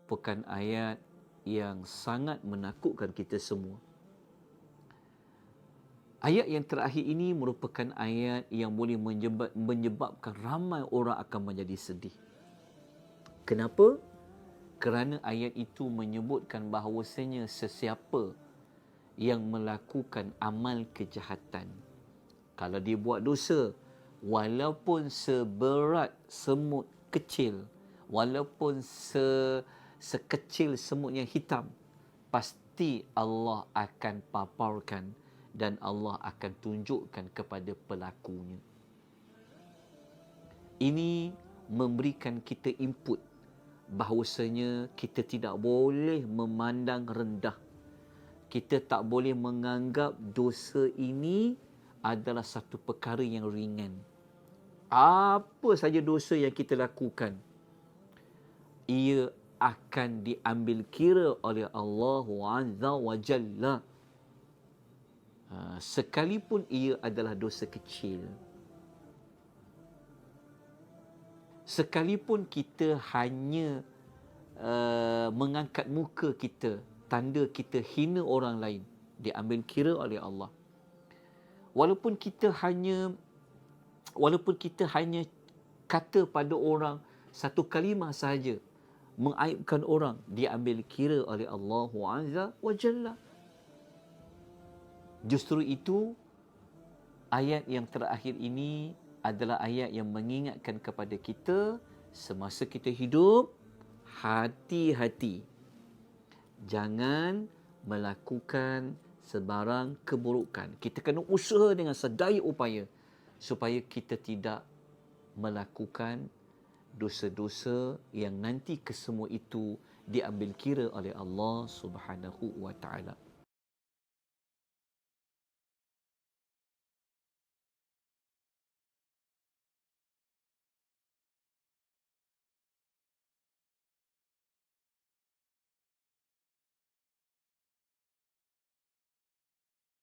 merupakan ayat yang sangat menakutkan kita semua. Ayat yang terakhir ini merupakan ayat yang boleh menyebabkan ramai orang akan menjadi sedih. Kenapa? Kerana ayat itu menyebutkan bahawasanya sesiapa yang melakukan amal kejahatan, kalau dia buat dosa, walaupun seberat semut kecil, walaupun sekecil semut yang hitam, pasti Allah akan paparkan dan Allah akan tunjukkan kepada pelakunya. Ini memberikan kita input bahawasanya kita tidak boleh memandang rendah. Kita tak boleh menganggap dosa ini adalah satu perkara yang ringan. Apa saja dosa yang kita lakukan, ia akan diambil kira oleh Allah Azza wa Jalla. Sekalipun ia adalah dosa kecil. Sekalipun kita hanya mengangkat muka kita, tanda kita hina orang lain, diambil kira oleh Allah. Walaupun kita hanya kata pada orang satu kalimah sahaja, mengaibkan orang, diambil kira oleh Allah Azza wa Jalla. Justru itu, ayat yang terakhir ini adalah ayat yang mengingatkan kepada kita, semasa kita hidup, hati-hati. Jangan melakukan sebarang keburukan. Kita kena usaha dengan sedaya upaya supaya kita tidak melakukan dosa-dosa yang nanti kesemua itu diambil kira oleh Allah Subhanahu wa taala.